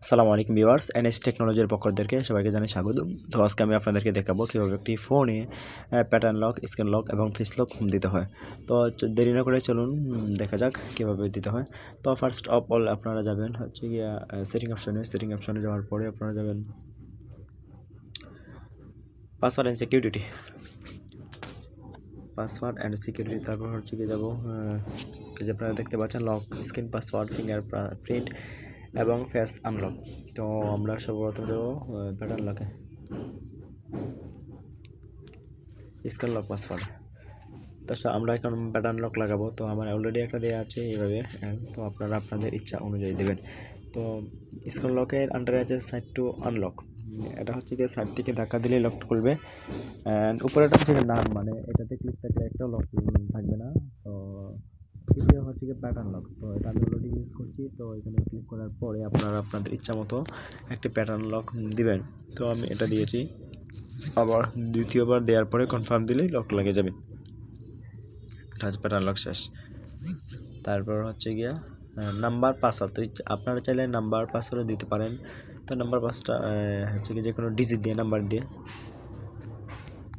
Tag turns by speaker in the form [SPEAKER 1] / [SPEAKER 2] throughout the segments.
[SPEAKER 1] আসসালামু আলাইকুম viewers, NS টেকনোলজির পক্ষ থেকে সবাইকে জানাই স্বাগতম। তো আজকে আমি আপনাদেরকে দেখাবো কীভাবে একটি ফোনে প্যাটার্ন লক, স্ক্রিন লক এবং ফেস লক দিতে হয়। তো দেরি না করে চলুন দেখা যাক কীভাবে দিতে হয়। তো ফার্স্ট অফ অল আপনারা যাবেন হচ্ছে গিয়া সেটিং অপশনে যাওয়ার পরে আপনারা যাবেন পাসওয়ার্ড অ্যান্ড সিকিউরিটি, তারপর হচ্ছে গিয়ে যাবো যে আপনারা দেখতে পাচ্ছেন লক, স্ক্রিন, পাসওয়ার্ড, ফিঙ্গারপ্রিন্ট এবং ফেস আনলক। তো আমরা সর্বপ্রথম যাবো প্যাটার্ন লকে, স্ক্রিন লক, পাসওয়ার্ড। তো আমরা এখন প্যাটার্ন লক লাগাবো। তো আমার অলরেডি একটা দেওয়া আছে এইভাবে, তো আপনারা আপনাদের ইচ্ছা অনুযায়ী দেবেন। তো স্ক্রিন লকের আন্ডারে আছে সাইড টু আনলক, এটা হচ্ছে গিয়ে সাইড থেকে ধাক্কা দিলেই লক খুলবে। অ্যান্ড উপরেটা হচ্ছে নাম, মানে এটাতে ক্লিক থাকলে একটাও লক থাকবে না। তো তৃতীয় হচ্ছে গিয়ে প্যাটার্ন লক, তো এটা আমি অলরেডি ইউজ করছি। তো এখানে ক্লিক করার পরে আপনারা আপনাদের ইচ্ছা মতো একটি প্যাটার্ন লক দিবেন। তো আমি এটা দিয়েছি, আবার দ্বিতীয়বার দেওয়ার পরে কনফার্ম দিলেই লক লেগে যাবে। এটা হচ্ছে প্যাটার্ন লক শেষ। তারপর হচ্ছে গিয়া নাম্বার পাসওয়ার্ড, তো আপনারা চাইলে নাম্বার পাসওয়ার্ডও দিতে পারেন। তো নাম্বার পাসটা হচ্ছে কি যে কোনো ডিজিট দিয়ে, নাম্বার দিয়ে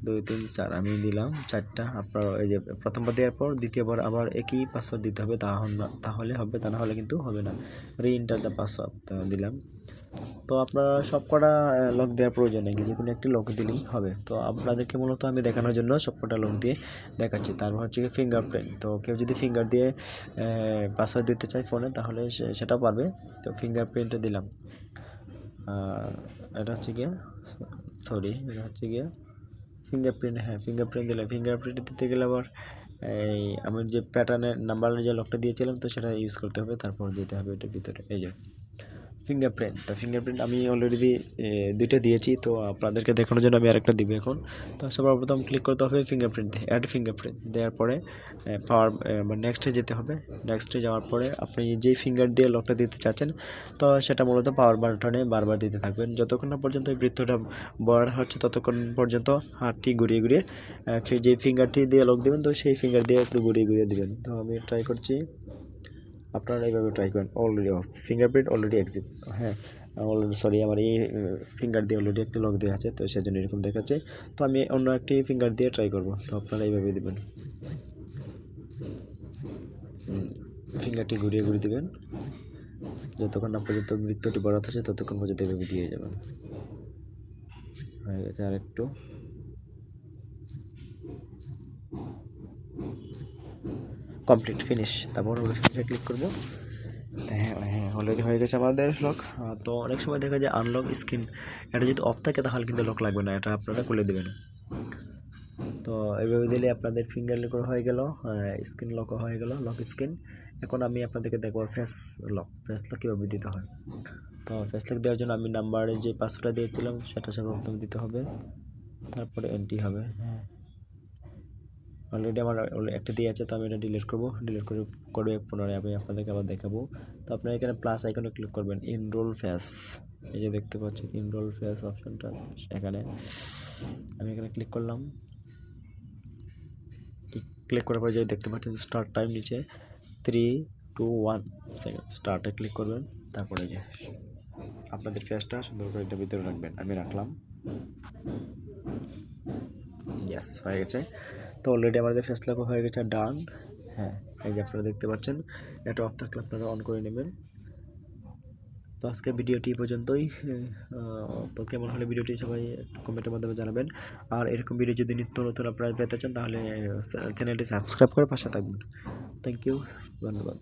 [SPEAKER 1] 2 3 4 আমি দিলাম 4টা। আপনার এই যে প্রথমবার দেওয়ার পর দ্বিতীয়বার আবার একই পাসওয়ার্ড দিতে হবে, তাহলে হবে, তা না হলে কিন্তু হবে না। রিএন্টার দ্য পাসওয়ার্ড দিলাম। তো আপনারা সব কটা লক দেওয়ার প্রয়োজন নেই, যে কোনো একটি লক দিলেই হবে। তো আপনাদেরকে মূলত আমি দেখানোর জন্য সব কটা লক দিয়ে দেখাচ্ছি। তারপর হচ্ছে কি ফিঙ্গারপ্রিন্ট, তো কেউ যদি ফিঙ্গার দিয়ে পাসওয়ার্ড দিতে চায় ফোনে তাহলে সেটাও পারবে। তো ফিঙ্গারপ্রিন্টে দিলাম, এটা হচ্ছে গিয়ে এটা হচ্ছে গিয়ে ফিঙ্গারপ্রিন্ট। হ্যাঁ, ফিঙ্গারপ্রিন্ট দিলাম। ফিঙ্গারপ্রিন্ট দিতে গেলে আবার এই আমি যে প্যাটার্নের নাম্বারের যে লকটা দিয়েছিলাম তো সেটা ইউজ করতে হবে, তারপর দিতে হবে এটার ভিতরে। এই যে ফিঙ্গারপ্রিন্ট, তো ফিঙ্গারপ্রিন্ট আমি অলরেডি 2টা দিয়েছি, তো আপনাদেরকে দেখানোর জন্য আমি আরেকটা দিব এখন। তো সর্বপ্রথম ক্লিক করতে হবে ফিঙ্গারপ্রিন্ট, অ্যাড ফিঙ্গারপ্রিন্ট দেওয়ার পরে পাওয়ার নেক্সটে যেতে হবে। নেক্সটে যাওয়ার পরে আপনি যেই ফিঙ্গার দিয়ে লকটা দিতে চাচ্ছেন তো সেটা মূলত পাওয়ার বাটনে বারবার দিতে থাকবেন যতক্ষণ না পর্যন্ত এই বৃত্তটা বড় হচ্ছে, ততক্ষণ পর্যন্ত হাতটি ঘুরিয়ে ঘুরিয়ে যে ফিঙ্গারটি দিয়ে লক দেবেন তো সেই ফিঙ্গার দিয়ে একটু ঘুরিয়ে ঘুরিয়ে দেবেন। তো আমি ট্রাই করছি, আপনারা এইভাবে ট্রাই করেন। Already of, fingerprint already exit. হ্যাঁ, সরি, আমার এই ফিঙ্গার দিয়ে অলরেডি একটি লক দেওয়া আছে, তো সেজন্য এরকম দেখাচ্ছে। তো আমি অন্য একটি ফিঙ্গার দিয়ে ট্রাই করব। তো আপনারা এইভাবে দেবেন, ফিঙ্গারটি ঘুরিয়ে ঘুরিয়ে দেবেন যতক্ষণ না পর্যন্ত বৃত্তটি বড় হচ্ছে, ততক্ষণ পর্যন্ত এইভাবে দিয়ে যাবেন। হয়ে গেছে, আর একটু কমপ্লিট, ফিনিশ। তারপর ফিনিশে ক্লিক করব। হ্যাঁ হ্যাঁ, অলরেডি হয়ে গেছে আমাদের লক। তো অনেক সময় দেখা যায় আনলক স্ক্রিন এটা যদি অফ থাকে তাহলে কিন্তু লক লাগবে না, এটা আপনারা খুলে দেবেন। তো এইভাবে দিলে আপনাদের ফিঙ্গার লক হয়ে গেল, স্ক্রিন লক হয়ে গেল, লক স্ক্রিন। এখন আমি আপনাদেরকে দেখব ফেস লক কীভাবে দিতে হয়। তো ফেস লক দেওয়ার জন্য আমি নাম্বারে যে পাসওয়ার্ডটা দিয়েছিলাম সেটা সর্বপ্রথম দিতে হবে, তারপরে এন্ট্রি হবে। হ্যাঁ, অলরেডি আমার একটা দিয়ে আছে, তো আমি এটা ডিলিট করে পুনরায় আমি আপনাদেরকে আবার দেখাবো। তো আপনারা এখানে প্লাস আইকনে ক্লিক করবেন, এনরোল ফেস, এই যে দেখতে পাচ্ছেন এনরোল ফেস অপশনটা, এখানে আমি এখানে ক্লিক করলাম। ক্লিক করার পরে যে দেখতে পাচ্ছেন স্টার্ট টাইম নিচে 3 2 1 সেকেন্ড, স্টার্টে ক্লিক করবেন। তারপরে যে আপনাদের ফেসটা সুন্দর করে এটা ভিতরে রাখবেন, আমি রাখলাম। ইয়েস, হয়ে গেছে। তো অলরেডি আমাদের ফেস লক হয়ে গেছে, ডান। হ্যাঁ, এই যে আপনারা দেখতে পাচ্ছেন, এটা অফ থাকলে আপনারা অন করে নেবেন। তো আজকের ভিডিওটি পর্যন্তই। তো কেমন হলে ভিডিওটি সবাই কমেন্টের মাধ্যমে জানাবেন। আর এরকম ভিডিও যদি নিত্য নতুন আপনারা পেতে চান তাহলে চ্যানেলটি সাবস্ক্রাইব করে পাশে থাকবেন। থ্যাংক ইউ, ধন্যবাদ।